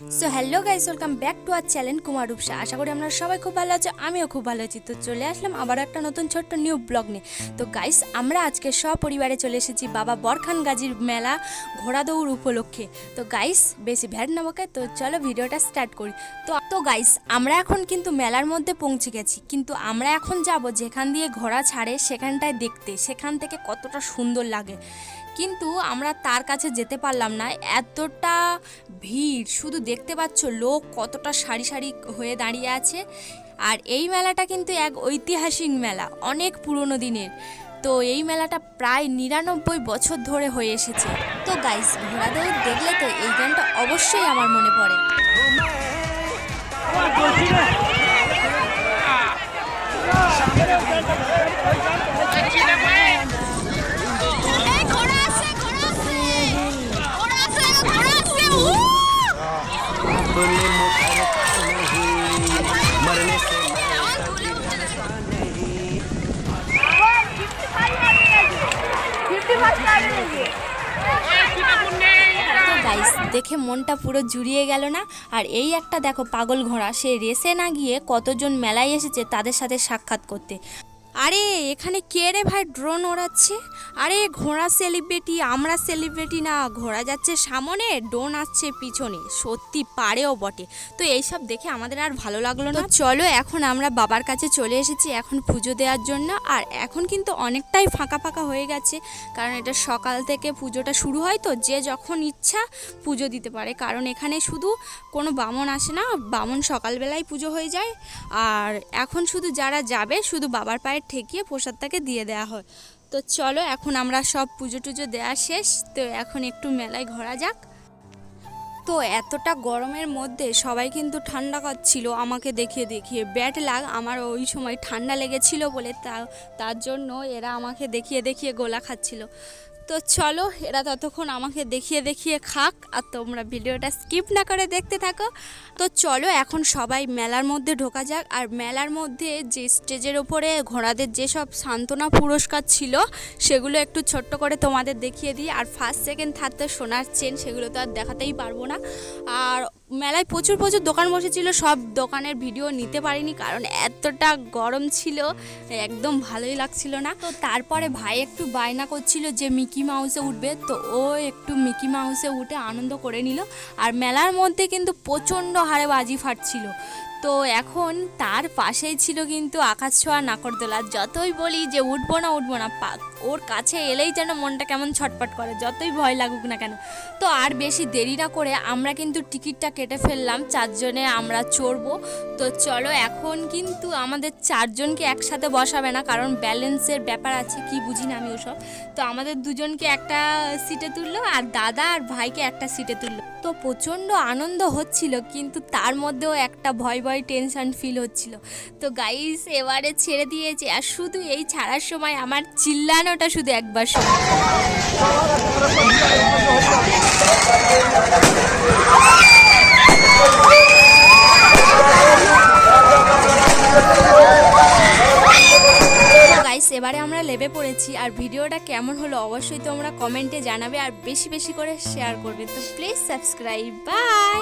So hello guys, welcome back to our channel Kumar Rupsa. আশা করি আপনারা সবাই খুব ভালো আছে, আমিও খুব ভালো আছি। তো চলে আসলাম আবার একটা নতুন ছোট্ট নিউ ব্লগ নিয়ে। তো গাইস, আমরা আজকে সপরিবারে চলে এসেছি বাবা বরখান গাজীর মেলা ঘোড়া দৌড় উপলক্ষে। তো গাইস, বেশি ভ্যাট নামকে, তো চলো ভিডিওটা স্টার্ট করি। তো গাইস, আমরা এখন কিন্তু মেলার মধ্যে পৌঁছে গেছি, কিন্তু আমরা এখন যাব যেখান দিয়ে ঘোড়া ছাড়ে সেখানটায় দেখতে, সেখান থেকে কতটা সুন্দর লাগে। কিন্তু আমরা তার কাছে যেতে পারলাম না, এতটা ভিড়। শুধু দেখতে পাচ্ছ লোক কতটা সারি সারি হয়ে দাঁড়িয়ে আছে। আর এই মেলাটা কিন্তু এক ঐতিহাসিক মেলা, অনেক পুরনো দিনের। তো এই মেলাটা প্রায় 99 বছর ধরে হয়ে এসেছে। তো গাইস, ঘোড়া দৌড় দেখলে তো এই গানটা অবশ্যই আমার মনে পড়ে। গাইস, দেখে মনটা পুরো জুড়িয়ে গেল না? আর এই একটা দেখো পাগল ঘোড়া, সে রেসে না গিয়ে কতজন মেলায় এসেছে তাদের সাথে সাক্ষাৎ করতে। আরে এখানে কে রে ভাই ড্রোন ওড়াচ্ছে? আরে ঘোড়া সেলিব্রিটি, আমরা সেলিব্রিটি না। ঘোড়া যাচ্ছে সামনে, ড্রোন আসছে পিছনে, সত্যি পারেও বটে। তো এইসব দেখে আমাদের আর ভালো লাগলো না। চলো, এখন আমরা বাবার কাছে চলে এসেছি এখন পুজো দেওয়ার জন্য। আর এখন কিন্তু অনেকটাই ফাঁকা ফাঁকা হয়ে গেছে, কারণ এটা সকাল থেকে পুজোটা শুরু হয়, তো যে যখন ইচ্ছা পুজো দিতে পারে। কারণ এখানে শুধু কোনো বামন আসে না, বামন সকালবেলায় পুজো হয়ে যায়। আর এখন শুধু যারা যাবে শুধু বাবার পায়ে ঠেকিয়ে প্রসাদটাকে দিয়ে দেওয়া হয়। তো চলো, এখন আমরা সব পুজো টুজো দেওয়া শেষ, তো এখন একটু মেলায় ঘোরা যাক। তো এতটা গরমের মধ্যে সবাই কিন্তু ঠান্ডা খাচ্ছিল আমাকে দেখিয়ে দেখিয়ে। ব্যাড লাগ, আমার ওই সময় ঠান্ডা লেগেছিল বলে তার জন্য এরা আমাকে দেখিয়ে দেখিয়ে গোলা খাচ্ছিল। তো চলো, এরা ততক্ষণ আমাকে দেখিয়ে দেখিয়ে খাক, আর তোমরা ভিডিওটা স্কিপ না করে দেখতে থাকো। তো চলো, এখন সবাই মেলার মধ্যে ঢোকা যাক। আর মেলার মধ্যে যে স্টেজের ওপরে ঘোড়াদের যেসব সান্ত্বনা পুরস্কার ছিল সেগুলো একটু ছোট্ট করে তোমাদের দেখিয়ে দিই। আর ফার্স্ট সেকেন্ড থার্ড তো সোনার চেন, সেগুলো তো আর দেখাতেই পারবো না। আর মেলায় প্রচুর প্রচুর দোকান বসেছিল, সব দোকানের ভিডিও নিতে পারিনি কারণ এতটা গরম ছিল, একদম ভালোই লাগছিল না। তো তারপরে ভাই একটু বায়না করছিল যে মিকি মাউসে উঠবে, তো ও একটু মিকি মাউসে উঠে আনন্দ করে নিল। আর মেলার মধ্যে কিন্তু প্রচণ্ড হারে বাজি ফাটছিল। তো এখন তার পাশেই ছিল কিন্তু আকাশ ছোঁয়া নাকরদোলা। যতই বলি যে উঠবো না ওর কাছে এলেই যেন মনটা কেমন ছটপট করে, যতই ভয় লাগুক না কেন। তো আর বেশি দেরি না করে আমরা কিন্তু টিকিটটা কেটে ফেললাম, 4 জনে আমরা চড়বো। তো চলো, এখন কিন্তু আমাদের 4 জনকে একসাথে বসাবে না, কারণ ব্যালেন্সের ব্যাপার আছে, কি বুঝি না আমি ওসব। তো আমাদের দুজনকে একটা সিটে তুললো, আর দাদা আর ভাইকে একটা সিটে তুললো। তো প্রচণ্ড আনন্দ হচ্ছিল, কিন্তু তার মধ্যেও একটা ভয় ভয় টেনশন ফিল হচ্ছিল। তো গাইস, এবারে ছেড়ে দিয়েছে, আর শুধু এই ছাড়ার সময় আমার চিল্লানোটা শুধু একবার শোনো। এবারে আমরা লেবে পড়েছি। আর ভিডিওটা কেমন হলো অবশ্যই তোমরা কমেন্টে জানাবে, আর বেশি বেশি করে শেয়ার করবে। তো প্লিজ সাবস্ক্রাইব। বাই।